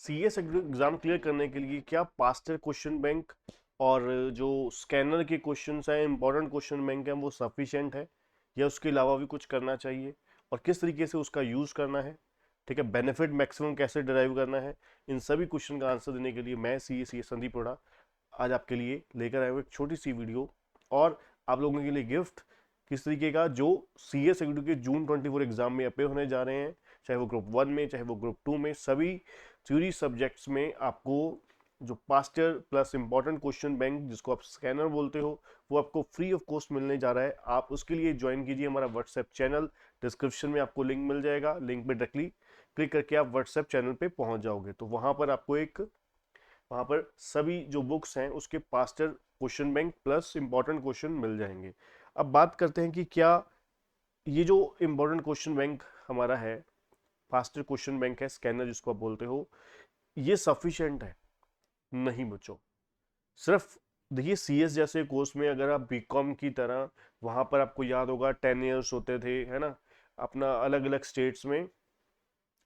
CS exam clear करने के लिए क्या पास्ट क्वेश्चन बैंक और जो स्कैनर के क्वेश्चंस हैं, इंपॉर्टेंट क्वेश्चन बैंक हैं, वो सफिशिएंट है या उसके अलावा भी कुछ करना चाहिए और किस तरीके से उसका यूज करना है? ठीक है, बेनिफिट मैक्सिमम कैसे डिराइव करना है? इन सभी क्वेश्चन का आंसर देने के लिए मैं सी संदीप रोड़ा आज आपके लिए लेकर आया हूँ एक छोटी सी वीडियो और आप लोगों के लिए गिफ्ट किस तरीके का जो सीएस एग्जीक्यूटिव के जून 24 एग्जाम में अपेयर होने जा रहे हैं, चाहे वो ग्रुप 1 में चाहे वो ग्रुप 2 में, सभी थ्योरी सब्जेक्ट्स में आपको जो pastor plus important question bank जिसको आप स्कैनर बोलते हो वो आपको फ्री ऑफ कॉस्ट मिलने जा रहा है। आप उसके लिए ज्वाइन कीजिए हमारा व्हाट्सएप चैनल, डिस्क्रिप्शन में आपको लिंक मिल जाएगा, लिंक पे डायरेक्टली क्लिक करके आप व्हाट्सएप चैनल पे पहुंच जाओगे तो वहां पर आपको एक वहां पर सभी जो बुक्स हैं उसके past year question bank plus important question मिल जाएंगे। अब बात करते हैं कि क्या ये जो इंपॉर्टेंट क्वेश्चन बैंक हमारा है, फास्टर क्वेश्चन बैंक है, स्कैनर जिसको आप बोलते हो, ये सफिशिएंट है? नहीं बच्चों। सिर्फ देखिए सीएस जैसे कोर्स में अगर आप बीकॉम की तरह, वहां पर आपको याद होगा 10 ईयर्स होते थे, है ना, अपना अलग अलग स्टेट्स में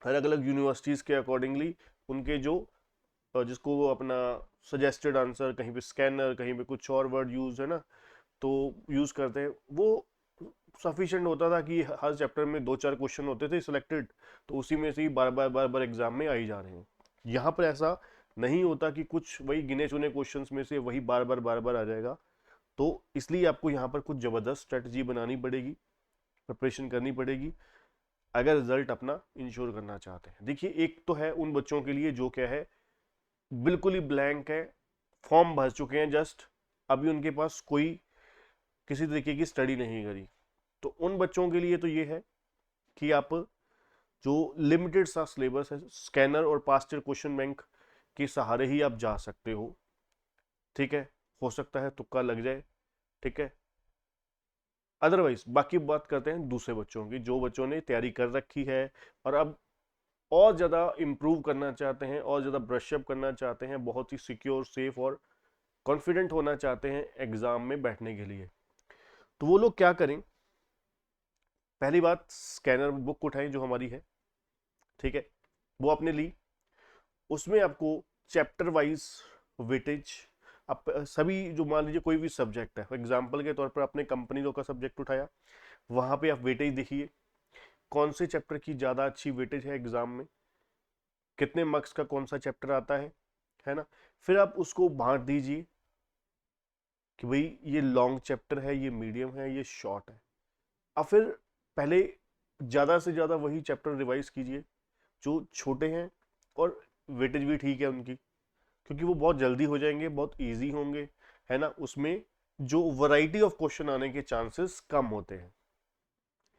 अलग अलग यूनिवर्सिटीज के अकॉर्डिंगली उनके जो जिसको वो अपना सजेस्टेड आंसर, कहीं पे स्कैनर, कहीं पे कुछ और वर्ड यूज है ना, तो यूज करते हैं वो सफिशिएंट होता था कि हर चैप्टर में दो चार क्वेश्चन होते थे सिलेक्टेड, तो उसी में से ही बार बार एग्जाम में आई जा रहे हैं। यहाँ पर ऐसा नहीं होता कि कुछ वही गिने चुने क्वेश्चंस में से वही बार बार आ जाएगा। तो इसलिए आपको यहाँ पर कुछ जबरदस्त स्ट्रेटजी बनानी पड़ेगी, प्रिपरेशन करनी पड़ेगी अगर रिजल्ट अपना इंश्योर करना चाहते हैं। देखिए एक तो है उन बच्चों के लिए जो क्या है, बिल्कुल ही ब्लैंक है, फॉर्म भर चुके हैं जस्ट, अभी उनके पास कोई किसी तरीके की स्टडी नहीं करी, तो उन बच्चों के लिए तो ये है कि आप जो लिमिटेड सा सिलेबस है, स्कैनर और पास्ट ईयर क्वेश्चन बैंक के सहारे ही आप जा सकते हो। ठीक है, हो सकता है तुक्का लग जाए, ठीक है। अदरवाइज बाकी बात करते हैं दूसरे बच्चों की, जो बच्चों ने तैयारी कर रखी है और अब और ज़्यादा इम्प्रूव करना चाहते हैं और ज़्यादा ब्रशअप करना चाहते हैं, बहुत ही सिक्योर, सेफ और कॉन्फिडेंट होना चाहते हैं एग्जाम में बैठने के लिए। तो वो लोग क्या करें? पहली बात, स्कैनर बुक उठाएं जो हमारी है, ठीक है, वो आपने ली। उसमें आपको चैप्टर वाइज वेटेज, आप सभी जो मान लीजिए कोई भी सब्जेक्ट है, एग्जाम्पल के तौर पर आपने कंपनी लॉ का सब्जेक्ट उठाया, वहां पे आप वेटेज देखिए कौन से चैप्टर की ज़्यादा अच्छी वेटेज है एग्जाम में, कितने मार्क्स का कौन सा चैप्टर आता है ना। फिर आप उसको बांट दीजिए कि भाई ये लॉन्ग चैप्टर है, ये मीडियम है, ये शॉर्ट है। अब फिर पहले ज़्यादा से ज़्यादा वही चैप्टर रिवाइज कीजिए जो छोटे हैं और वेटेज भी ठीक है उनकी, क्योंकि वो बहुत जल्दी हो जाएंगे, बहुत इजी होंगे, है ना। उसमें जो वैरायटी ऑफ क्वेश्चन आने के चांसेस कम होते हैं,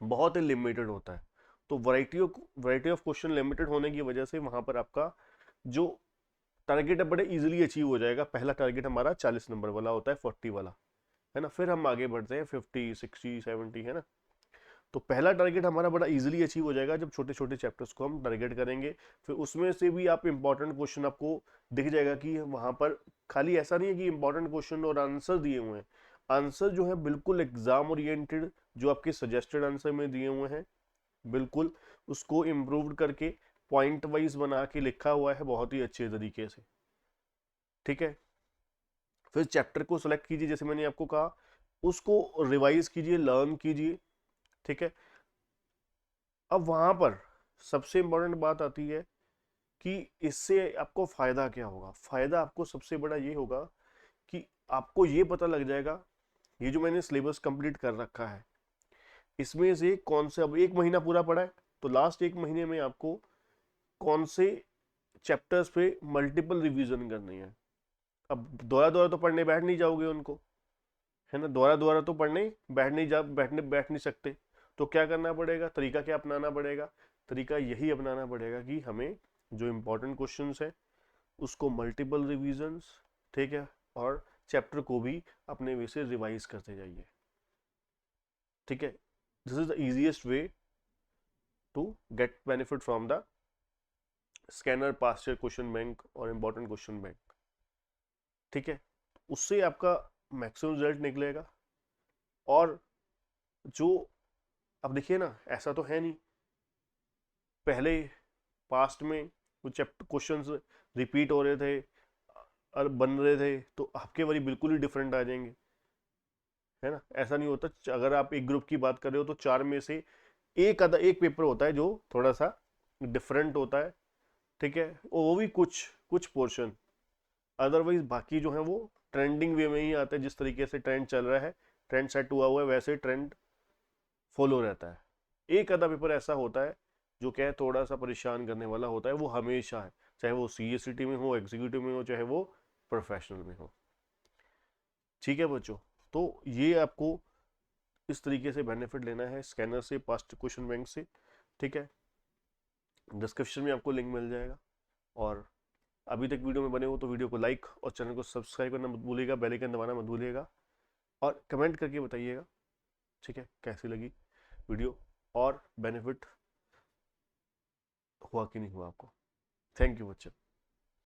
बहुत ही लिमिटेड होता है। तो वैरायटी ऑफ क्वेश्चन लिमिटेड होने की वजह से वहां पर आपका जो टारगेट है बड़े इजीली अचीव हो जाएगा। पहला टारगेट हमारा 40 नंबर वाला होता है, 40 वाला, है ना, फिर हम आगे बढ़ते हैं 50, 60, 70, है ना। तो पहला टारगेट हमारा बड़ा इजीली अचीव हो जाएगा जब छोटे छोटे चैप्टर्स को हम टारगेट करेंगे। फिर उसमें से भी आप इंपॉर्टेंट क्वेश्चन आपको दिख जाएगा कि वहां पर खाली ऐसा नहीं है कि इंपॉर्टेंट क्वेश्चन और आंसर दिए हुए हैं, आंसर जो है बिल्कुल एग्जाम ओरिएंटेड, जो आपके सजेस्टेड आंसर में दिए हुए हैं, बिल्कुल उसको इम्प्रूव करके पॉइंट वाइज बना के लिखा हुआ है बहुत ही अच्छे तरीके से। ठीक है, फिर चैप्टर को सिलेक्ट कीजिए जैसे मैंने आपको कहा, उसको रिवाइज कीजिए, लर्न कीजिए। ठीक है, अब वहां पर सबसे इंपॉर्टेंट बात आती है कि इससे आपको फायदा क्या होगा। फायदा आपको सबसे बड़ा ये होगा कि आपको ये पता लग जाएगा, ये जो मैंने सिलेबस कंप्लीट कर रखा है इसमें से कौन से, अब एक महीना पूरा पड़ा है तो लास्ट एक महीने में आपको कौन से चैप्टर्स पे मल्टीपल रिवीजन करनी है। अब दोबारा दोबारा तो पढ़ने बैठ नहीं जाओगे उनको, है ना, दोबारा दोबारा तो पढ़ने बैठ नहीं सकते। तो क्या करना पड़ेगा, तरीका क्या अपनाना पड़ेगा? तरीका यही अपनाना पड़ेगा कि हमें जो इंपॉर्टेंट क्वेश्चंस है उसको मल्टीपल रिवीजन्स, ठीक है, और चैप्टर को भी अपने वे से रिवाइज करते जाइए। ठीक है, this is the easiest way to get benefit from the scanner, past year question bank और इंपॉर्टेंट क्वेश्चन बैंक। ठीक है, उससे आपका मैक्सिमम रिजल्ट निकलेगा। और जो, अब देखिए ना, ऐसा तो है नहीं, पहले पास्ट में कुछ क्वेश्चंस रिपीट हो रहे थे और बन रहे थे, तो आपके वाली बिल्कुल ही डिफरेंट आ जाएंगे, है ना। ऐसा नहीं होता, अगर आप एक ग्रुप की बात कर रहे हो तो 4 में से एक पेपर होता है जो थोड़ा सा डिफरेंट होता है, ठीक है, और वो भी कुछ कुछ पोर्शन, अदरवाइज बाकी जो है वो ट्रेंडिंग वे में ही आता है। जिस तरीके से ट्रेंड चल रहा है, ट्रेंड सेट हुआ हुआ है, वैसे ट्रेंड फॉलो रहता है। एक आधा पेपर ऐसा होता है जो क्या है थोड़ा सा परेशान करने वाला होता है, वो हमेशा है, चाहे वो सीएससीटी में हो, एग्जीक्यूटिव में हो, चाहे वो प्रोफेशनल में हो। ठीक है बच्चों, तो ये आपको इस तरीके से बेनिफिट लेना है स्कैनर से, पास्ट क्वेश्चन बैंक से, ठीक है। डिस्क्रिप्शन में आपको लिंक मिल जाएगा। और अभी तक वीडियो में बने हो तो वीडियो को लाइक और चैनल को सब्सक्राइब करना मत भूलिएगा, बेल आइकन दबाना मत भूलिएगा, और कमेंट करके बताइएगा, ठीक है, कैसी लगी वीडियो और बेनिफिट हुआ कि नहीं हुआ आपको। थैंक यू बच्चे।